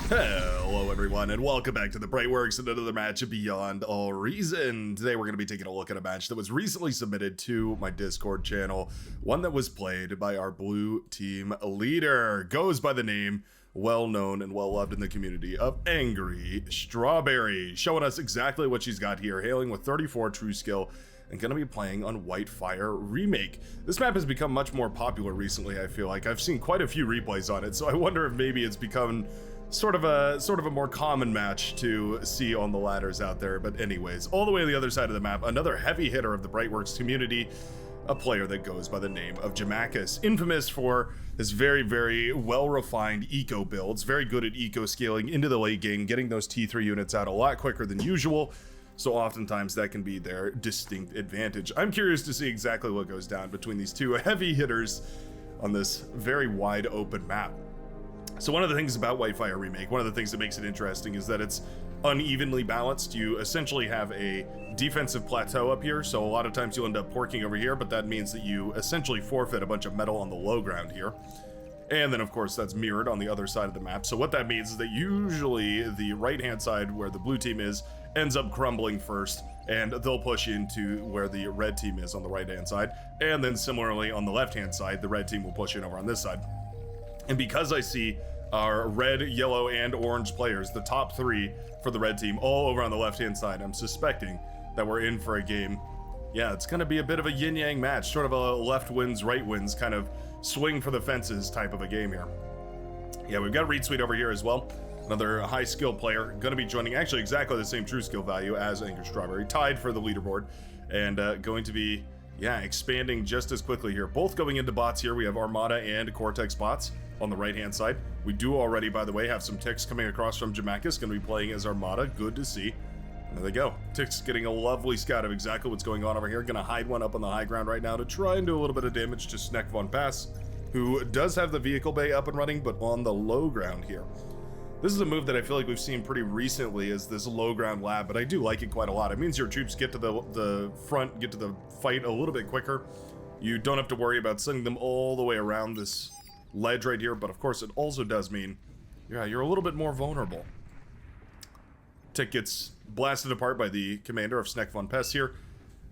Hello everyone and welcome back to the Brightworks and another match of Beyond All Reason. Today we're going to be taking a look at a match that was recently submitted to my Discord channel, one that was played by our blue team leader. Goes by the name, well known and well loved in the community, of Angry Strawberry, showing us exactly what she's got here, hailing with 34 true skill and going to be playing on Whitefire Remake. This map has become much more popular recently, I feel like. I've seen quite a few replays on it, so I wonder if maybe it's become sort of a more common match to see on the ladders out there. But anyways, all the way to the other side of the map, another heavy hitter of the Brightworks community, a player that goes by the name of Deathmatch, infamous for his very well-refined eco builds, very good at eco scaling into the late game, getting those T3 units out a lot quicker than usual. So oftentimes that can be their distinct advantage. I'm curious to see exactly what goes down between these two heavy hitters on this very wide open map. So one of the things about Whitefire Remake, one of the things that makes it interesting is that it's unevenly balanced. You essentially have a defensive plateau up here, so a lot of times you'll end up porking over here, but that means that you essentially forfeit a bunch of metal on the low ground here. And then of course that's mirrored on the other side of the map. So what that means is that usually the right-hand side where the blue team is ends up crumbling first, and they'll push into where the red team is on the right-hand side. And then similarly on the left-hand side, the red team will push in over on this side. And because I see our red, yellow, and orange players, the top three for the red team, all over on the left-hand side, I'm suspecting that we're in for a game. Yeah, it's going to be a bit of a yin-yang match, sort of a left wins, right wins kind of swing for the fences type of a game here. Yeah, we've got Reed Sweet over here as well. Another high skill player, going to be joining actually exactly the same true skill value as Angry Strawberry, tied for the leaderboard, and going to be, yeah, expanding just as quickly here. Both going into bots here. We have Armada and Cortex bots on the right-hand side. We do already, by the way, have some ticks coming across from Deathmatch, going to be playing as Armada. Good to see. And there they go. Ticks getting a lovely scout of exactly what's going on over here. Going to hide one up on the high ground right now to try and do a little bit of damage to Sneck Von Pass, who does have the vehicle bay up and running, but on the low ground here. This is a move that I feel like we've seen pretty recently, is this low ground lab, but I do like it quite a lot. It means your troops get to the front, get to the fight a little bit quicker. You don't have to worry about sending them all the way around this ledge right here, but of course it also does mean, yeah, you're a little bit more vulnerable. Tick gets blasted apart by the commander of Sneck Von Pest here,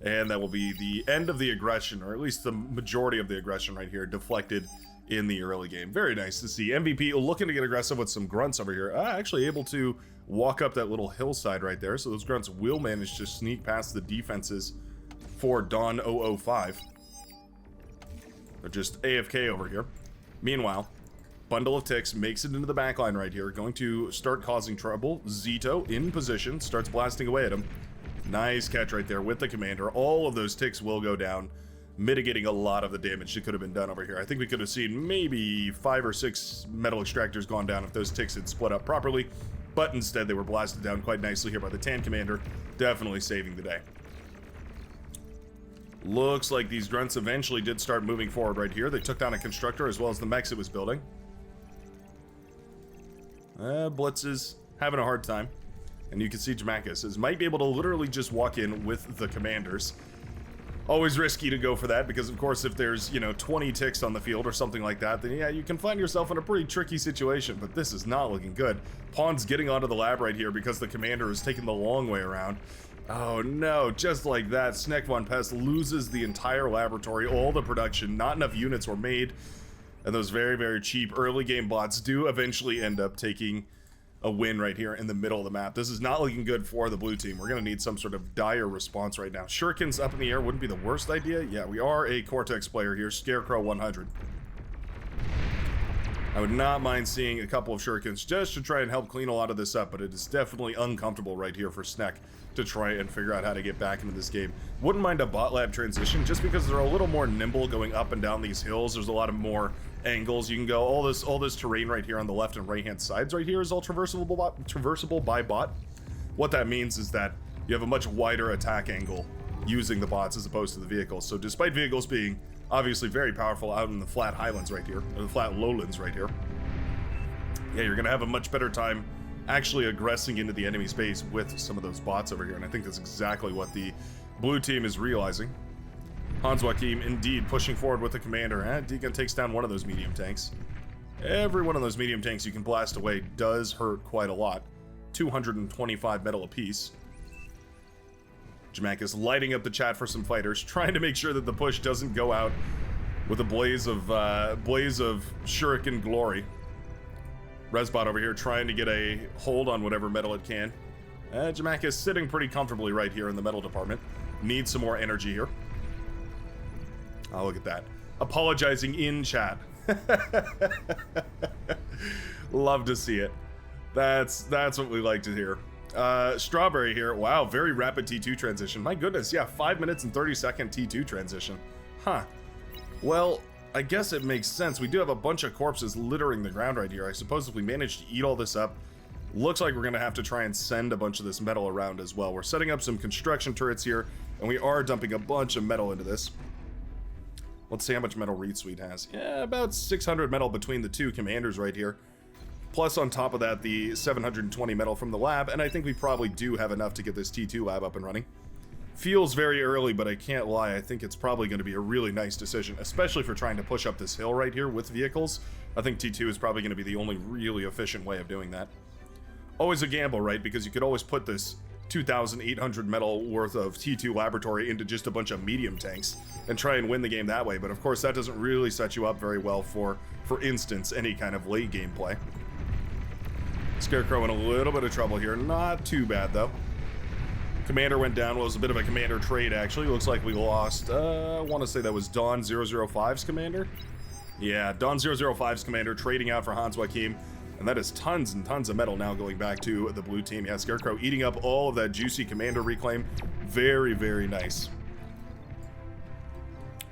and that will be the end of the aggression, or at least the majority of the aggression right here, deflected in the early game. Very nice to see. MVP looking to get aggressive with some grunts over here. Actually able to walk up that little hillside right there, so those grunts will manage to sneak past the defenses for Dawn 005. They're just AFK over here. Meanwhile, bundle of ticks makes it into the backline right here, going to start causing trouble. Zito in position, starts blasting away at him. Nice catch right there with the commander. All of those ticks will go down, mitigating a lot of the damage that could have been done over here. I think we could have seen maybe 5 or 6 metal extractors gone down if those ticks had split up properly, but instead they were blasted down quite nicely here by the Tan Commander, definitely saving the day. Looks like these grunts eventually did start moving forward right here. They took down a constructor as well as the mechs it was building. Blitz is having a hard time, and you can see Deathmatch might be able to literally just walk in with the commanders. Always risky to go for that, because of course if there's, 20 ticks on the field or something like that, then yeah, you can find yourself in a pretty tricky situation, but this is not looking good. Pawn's getting onto the lab right here because the commander is taking the long way around. Oh no, just like that, Sneck Von Pest loses the entire laboratory, all the production, not enough units were made, and those very cheap early game bots do eventually end up taking a win right here in the middle of the map. This is not looking good for the blue team. We're going to need some sort of dire response right now. Shurikens up in the air wouldn't be the worst idea. Yeah, we are a Cortex player here, Scarecrow 100. I would not mind seeing a couple of Shurikens just to try and help clean a lot of this up, but it is definitely uncomfortable right here for Sneck to try and figure out how to get back into this game. Wouldn't mind a bot lab transition just because they're a little more nimble going up and down these hills. There's a lot of more angles you can go. All this terrain right here on the left and right hand sides right here is all traversable by bot. What that means is that you have a much wider attack angle using the bots as opposed to the vehicles. So despite vehicles being obviously very powerful out in the flat highlands right here, or the flat lowlands right here, yeah, you're gonna have a much better time actually aggressing into the enemy space with some of those bots over here, and I think that's exactly what the blue team is realizing. Hans Joachim indeed pushing forward with the commander. Deacon takes down one of those medium tanks. Every one of those medium tanks you can blast away does hurt quite a lot. 225 metal apiece. Jamak is lighting up the chat for some fighters, trying to make sure that the push doesn't go out with a blaze of shuriken glory. Resbot over here trying to get a hold on whatever metal it can. Jamak is sitting pretty comfortably right here in the metal department. Needs some more energy here. Oh, look at that. Apologizing in chat. Love to see it. That's what we like to hear. Strawberry here. Wow, very rapid T2 transition. My goodness, yeah, 5 minutes and 30-second T2 transition. Huh. Well, I guess it makes sense. We do have a bunch of corpses littering the ground right here. I suppose if we manage to eat all this up, looks like we're going to have to try and send a bunch of this metal around as well. We're setting up some construction turrets here, and we are dumping a bunch of metal into this. Let's see how much metal Reed Suite has. Yeah, about 600 metal between the two commanders right here. Plus, on top of that, the 720 metal from the lab, and I think we probably do have enough to get this T2 lab up and running. Feels very early, but I can't lie, I think it's probably going to be a really nice decision, especially for trying to push up this hill right here with vehicles. I think T2 is probably going to be the only really efficient way of doing that. Always a gamble, right? Because you could always put this 2,800 metal worth of T2 laboratory into just a bunch of medium tanks and try and win the game that way, but of course that doesn't really set you up very well for instance, any kind of late game play. Scarecrow in a little bit of trouble here, not too bad though. Commander went down. Well, it was a bit of a commander trade actually. Looks like we lost, I want to say that was Dawn 005's commander. Yeah, Dawn 005's commander trading out for Hans Joachim. And that is tons and tons of metal now going back to the blue team. Yeah, Scarecrow eating up all of that juicy commander reclaim. Very, very nice.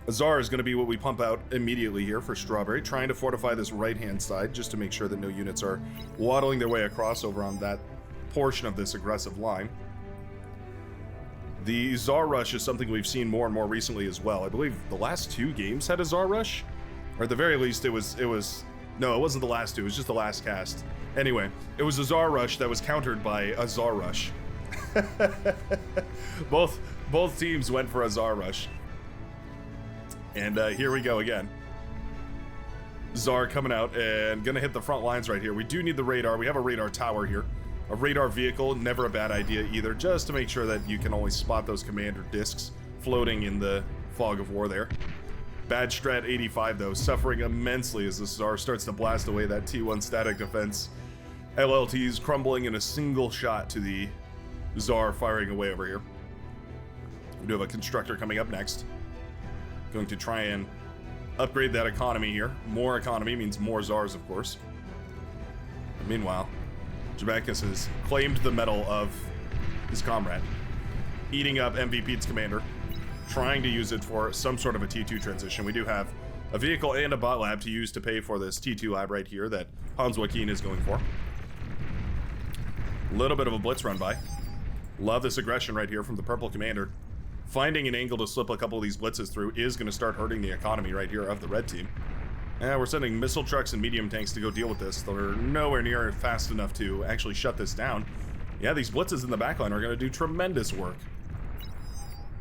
Azar is going to be what we pump out immediately here for Strawberry, trying to fortify this right-hand side just to make sure that no units are waddling their way across over on that portion of this aggressive line. The Czar Rush is something we've seen more and more recently as well. I believe the last two games had a Czar Rush, or at the very least it was no, it wasn't the last two, it was just the last cast. Anyway, it was a Czar Rush that was countered by a Czar Rush. Both teams went for a Czar Rush. And here we go again. Czar coming out and gonna hit the front lines right here. We do need the radar. We have a radar tower here. A radar vehicle, never a bad idea either, just to make sure that you can always spot those commander discs floating in the fog of war there. Bad Strat 85 though, suffering immensely as the Czar starts to blast away that T1 static defense. LLTs crumbling in a single shot to the Czar firing away over here. We do have a constructor coming up next. Going to try and upgrade that economy here. More economy means more Czars, of course. And meanwhile, Jamakis has claimed the medal of his comrade, eating up MVP's commander, trying to use it for some sort of a T2 transition. We do have a vehicle and a bot lab to use to pay for this T2 lab right here that Hans Joachim is going for. A little bit of a blitz run by. Love this aggression right here from the purple commander. Finding an angle to slip a couple of these blitzes through is going to start hurting the economy right here of the red team. We're sending missile trucks and medium tanks to go deal with this. They're nowhere near fast enough to actually shut this down. Yeah, these blitzes in the backline are going to do tremendous work.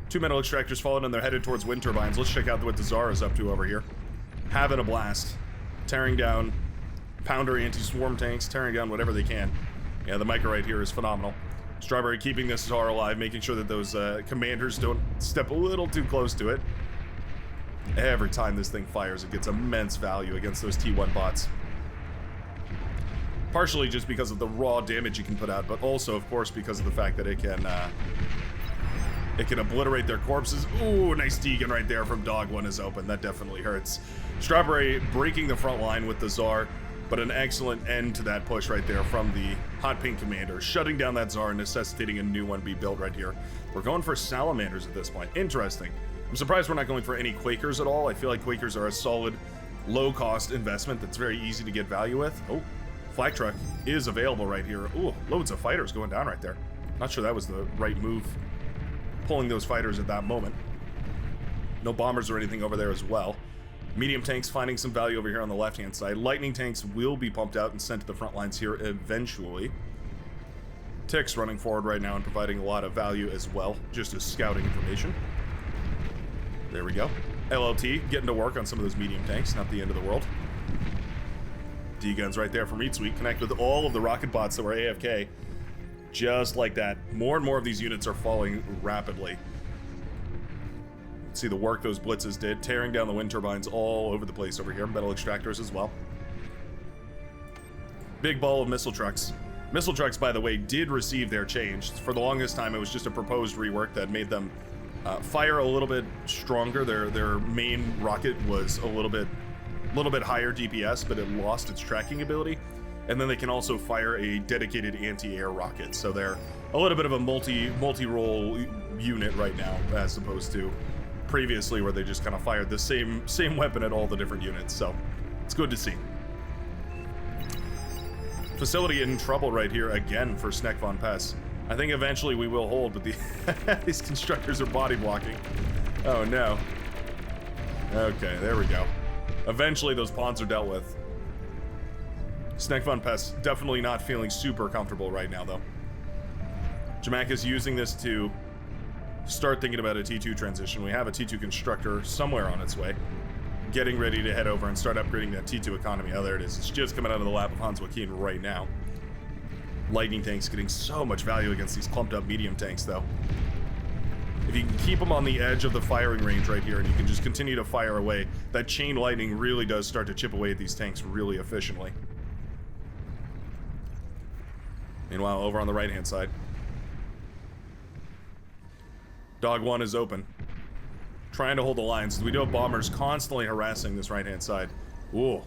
Two metal extractors falling and they're headed towards wind turbines. Let's check out what the Czar is up to over here. Having a blast. Tearing down Pounder anti-swarm tanks, tearing down whatever they can. Yeah, the micro right here is phenomenal. Strawberry keeping this Czar alive, making sure that those commanders don't step a little too close to it. Every time this thing fires, it gets immense value against those T1 bots. Partially just because of the raw damage you can put out, but also, of course, because of the fact that it can obliterate their corpses. Ooh, nice Deegan right there from Dog 1 is open. That definitely hurts. Strawberry breaking the front line with the Czar, but an excellent end to that push right there from the Hot Pink Commander, shutting down that Czar, necessitating a new one be built right here. We're going for Salamanders at this point. Interesting. I'm surprised we're not going for any Quakers at all. I feel like Quakers are a solid, low-cost investment that's very easy to get value with. Oh, Flak Truck is available right here. Ooh, loads of fighters going down right there. Not sure that was the right move, pulling those fighters at that moment. No bombers or anything over there as well. Medium tanks finding some value over here on the left-hand side. Lightning tanks will be pumped out and sent to the front lines here eventually. Ticks running forward right now and providing a lot of value as well, just as scouting information. There we go. LLT getting to work on some of those medium tanks, not the end of the world. D-guns right there from Meat Sweet connect with all of the rocket bots that were AFK. Just like that. More and more of these units are falling rapidly. See the work those blitzes did, tearing down the wind turbines all over the place over here. Metal extractors as well. Big ball of missile trucks. Missile trucks, by the way, did receive their change. For the longest time, it was just a proposed rework that made them fire a little bit stronger. Their main rocket was a little bit higher DPS, but it lost its tracking ability. And then they can also fire a dedicated anti-air rocket. So they're a little bit of a multi-role unit right now, as opposed to previously where they just kind of fired the same weapon at all the different units. So it's good to see. Facility in trouble right here again for Sneck von Pess. I think eventually we will hold, but these constructors are body blocking. Oh no. Okay, there we go. Eventually those pawns are dealt with. Sneck von Pess definitely not feeling super comfortable right now though. Jamak is using this to start thinking about a T2 transition. We have a T2 constructor somewhere on its way, getting ready to head over and start upgrading that T2 economy. Oh, there it is. It's just coming out of the lap of Hans Joachim right now. Lightning tanks getting so much value against these clumped up medium tanks, though. If you can keep them on the edge of the firing range right here, and you can just continue to fire away, that chain lightning really does start to chip away at these tanks really efficiently. Meanwhile, over on the right-hand side, Dog 1 is open, trying to hold the lines. We do have bombers constantly harassing this right-hand side. Ooh.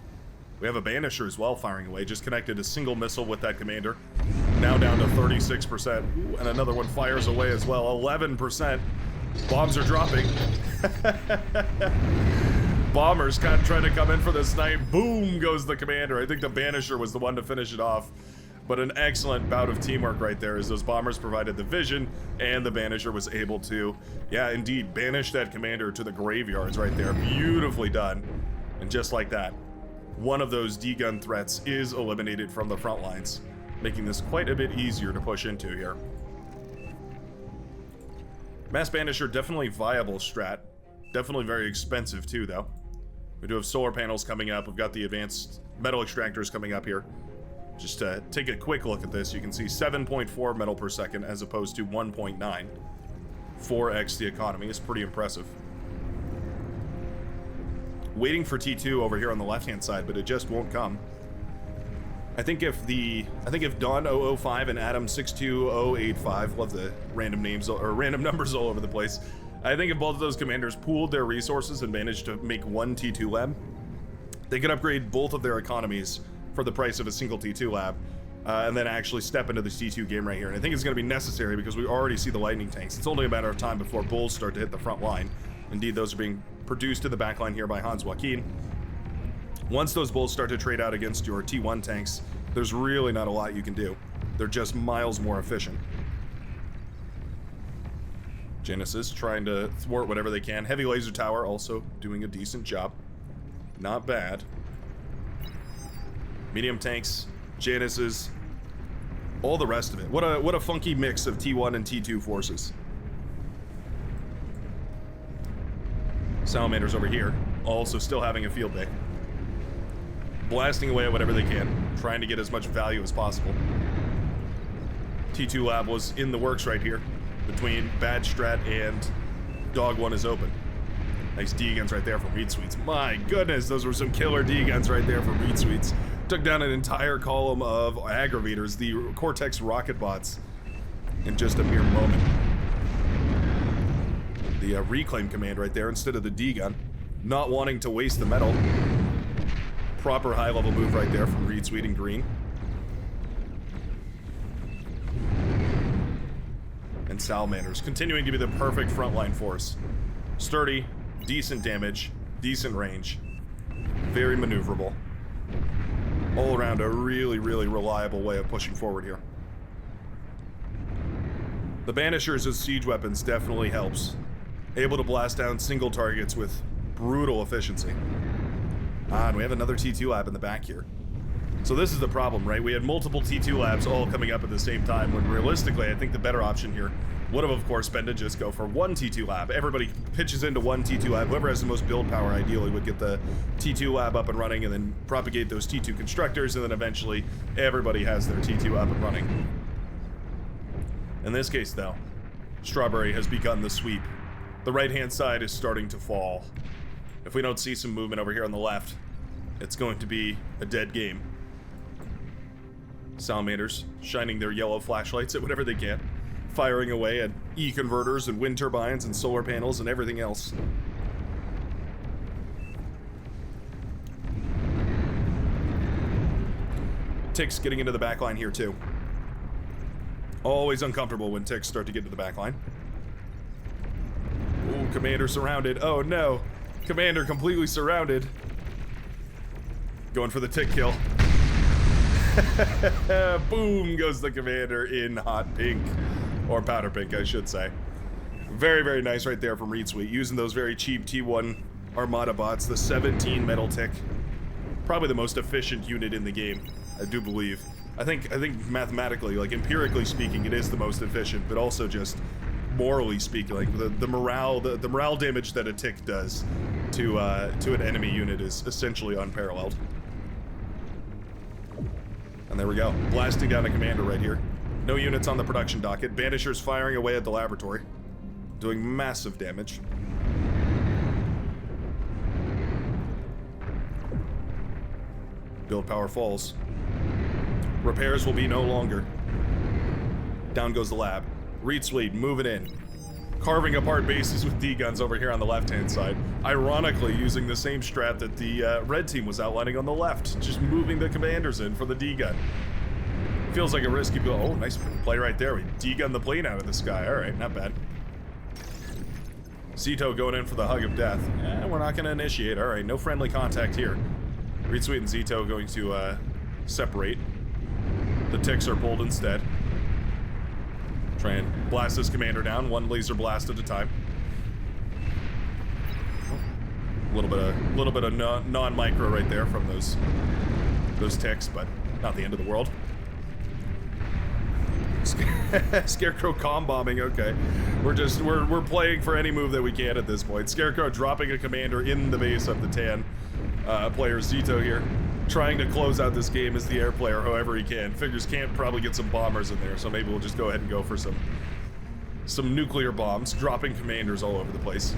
We have a Banisher as well firing away. Just connected a single missile with that commander. Now down to 36%. Ooh, and another one fires away as well. 11%. Bombs are dropping. Bombers trying to come in for the snipe. Boom goes the commander. I think the Banisher was the one to finish it off. But an excellent bout of teamwork right there as those bombers provided the vision and the Banisher was able to, yeah, indeed, banish that commander to the graveyards right there. Beautifully done. And just like that, one of those D-gun threats is eliminated from the front lines, making this quite a bit easier to push into here. Mass Banisher, definitely viable strat. Definitely very expensive too, though. We do have solar panels coming up. We've got the advanced metal extractors coming up here. Just to take a quick look at this, you can see 7.4 metal per second as opposed to 1.9. 4x the economy is pretty impressive. Waiting for T2 over here on the left-hand side, but it just won't come. I think if Dawn 005 and Adam 62085, love the random names or random numbers all over the place. I think if both of those commanders pooled their resources and managed to make one T2 lab, they could upgrade both of their economies for the price of a single T2 lab, and then actually step into the T2 game right here. And I think it's going to be necessary because we already see the lightning tanks. It's only a matter of time before bulls start to hit the front line. Indeed, those are being produced in the back line here by Hans Joachim. Once those bulls start to trade out against your T1 tanks, there's really not a lot you can do. They're just miles more efficient. Genesis trying to thwart whatever they can. Heavy laser tower also doing a decent job. Not bad. Medium tanks, Genesis, all the rest of it. What a funky mix of T1 and T2 forces. Salamanders over here, also still having a field day. Blasting away at whatever they can, trying to get as much value as possible. T2 lab was in the works right here, between Bad Strat and Dog 1 is open. Nice D-guns right there for Reed Sweets. My goodness, those were some killer D-guns right there for Reed Sweets. Took down an entire column of aggravators, the Cortex rocket bots, in just a mere moment. The reclaim command right there instead of the D-gun. Not wanting to waste the metal. Proper high-level move right there from Reed Sweet and Green. And Salamanders continuing to be the perfect frontline force. Sturdy, decent damage, decent range, very maneuverable. All around a really, really reliable way of pushing forward here. The Banishers as siege weapons definitely helps. Able to blast down single targets with brutal efficiency. And we have another T2 lab in the back here. So this is the problem, right? We had multiple T2 labs all coming up at the same time, when realistically, I think the better option here Would have, of course, been to just go for one T2 lab. Everybody pitches into one T2 lab. Whoever has the most build power, ideally, would get the T2 lab up and running and then propagate those T2 constructors, and then eventually everybody has their T2 up and running. In this case, though, Strawberry has begun the sweep. The right-hand side is starting to fall. If we don't see some movement over here on the left, it's going to be a dead game. Salamanders shining their yellow flashlights at whatever they can, firing away at E-converters and wind turbines and solar panels and everything else. Ticks getting into the backline here too. Always uncomfortable when ticks start to get to the backline. Ooh, Commander surrounded. Oh no. Commander completely surrounded. Going for the tick kill. Boom goes the Commander in hot pink. Or powder pink, I should say. Very, very nice right there from Reed Sweet. Using those very cheap T1 Armada bots. The 17 metal tick. Probably the most efficient unit in the game, I do believe. I think mathematically, like empirically speaking, it is the most efficient, but also just morally speaking, like the morale damage that a tick does to an enemy unit is essentially unparalleled. And there we go, blasting down a Commander right here. No units on the production docket. Banishers firing away at the laboratory, doing massive damage. Build power falls. Repairs will be no longer. Down goes the lab. Reed Sweet moving in. Carving apart bases with D-guns over here on the left-hand side. Ironically, using the same strat that the red team was outlining on the left. Just moving the commanders in for the D-gun. Feels like a risky build. Oh, nice play right there. We D-gun the plane out of the sky. All right, not bad. Zito going in for the hug of death. We're not going to initiate. All right, no friendly contact here. Reed Sweet and Zito going to separate. The ticks are pulled instead. Try and blast this Commander down, one laser blast at a time. A little bit of non-micro right there from those ticks, but not the end of the world. Scarecrow comm bombing. Okay, we're playing for any move that we can at this point. Scarecrow dropping a Commander in the base of the tan player Zito here, trying to close out this game as the air player however he can. Figures can't probably get some bombers in there, so maybe we'll just go ahead and go for some nuclear bombs, dropping Commanders all over the place.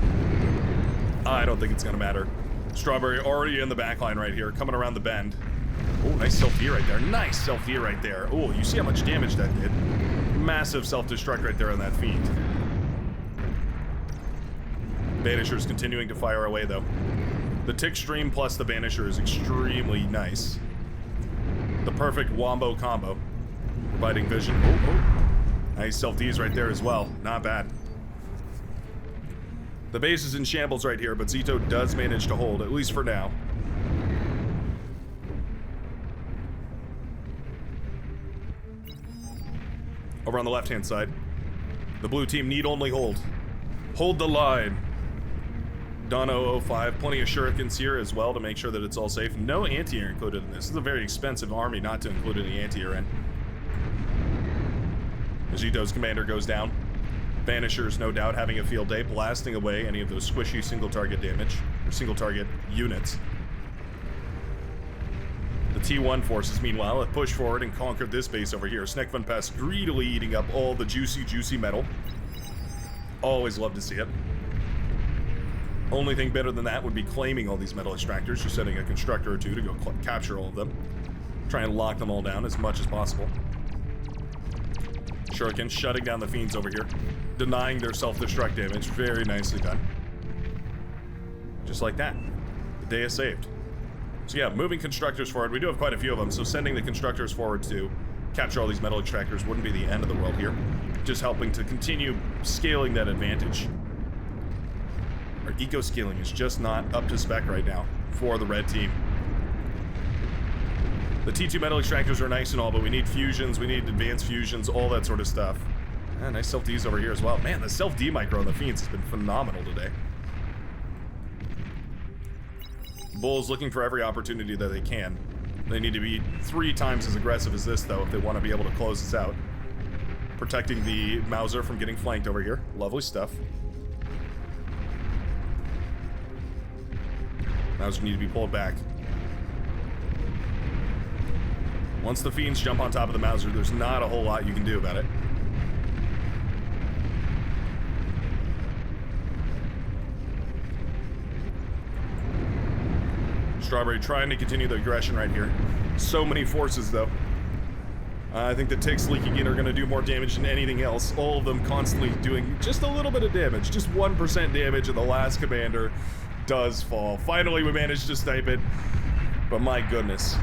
I don't think it's gonna matter. Strawberry already in the backline right here, coming around the bend. Oh, nice self-E right there. Nice self-E right there. Oh, you see how much damage that did. Massive self-destruct right there on that Fiend. Banishers continuing to fire away though. The tick stream plus the Banisher is extremely nice. The perfect wombo combo. Providing vision. Oh. Nice self-Ds right there as well. Not bad. The base is in shambles right here, but Zito does manage to hold, at least for now. Over on the left-hand side, the blue team need only hold. Hold the line. Don 005, plenty of shurikens here as well to make sure that it's all safe. No anti-air included in this. This is a very expensive army not to include any anti-air in. Zito's commander goes down. Banishers, no doubt, having a field day, blasting away any of those squishy single target damage, or single target units. The T1 forces, meanwhile, have pushed forward and conquered this base over here. Snekvan Pest greedily eating up all the juicy metal. Always love to see it. Only thing better than that would be claiming all these metal extractors, just sending a constructor or two to go capture all of them. Try and lock them all down as much as possible. Shuriken shutting down the Fiends over here, denying their self-destruct damage. Very nicely done. Just like that. The day is saved. So yeah, moving constructors forward. We do have quite a few of them, so sending the constructors forward to capture all these metal extractors wouldn't be the end of the world here. Just helping to continue scaling that advantage. Our eco-scaling is just not up to spec right now for the red team. The T2 metal extractors are nice and all, but we need fusions, we need advanced fusions, all that sort of stuff. Nice self-Ds over here as well. Man, the self-D micro on the Fiends has been phenomenal today. Bulls looking for every opportunity that they can. They need to be 3 times as aggressive as this, though, if they want to be able to close this out. Protecting the Mauser from getting flanked over here. Lovely stuff. Mauser need to be pulled back. Once the Fiends jump on top of the Mauser, there's not a whole lot you can do about it. Strawberry trying to continue the aggression right here. So many forces, though. I think the ticks leaking in are going to do more damage than anything else. All of them constantly doing just a little bit of damage. Just 1% damage, and the last commander does fall. Finally, we managed to snipe it. But my goodness.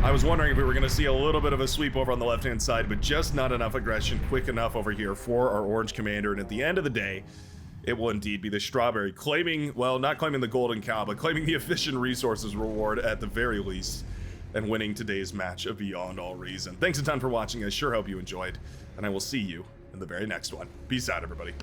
I was wondering if we were going to see a little bit of a sweep over on the left-hand side, but just not enough aggression quick enough over here for our orange commander. And at the end of the day, it will indeed be the Strawberry claiming, well, not claiming the golden cow, but claiming the efficient resources reward at the very least, and winning today's match of Beyond All Reason. Thanks a ton for watching. I sure hope you enjoyed, and I will see you in the very next one. Peace out, everybody.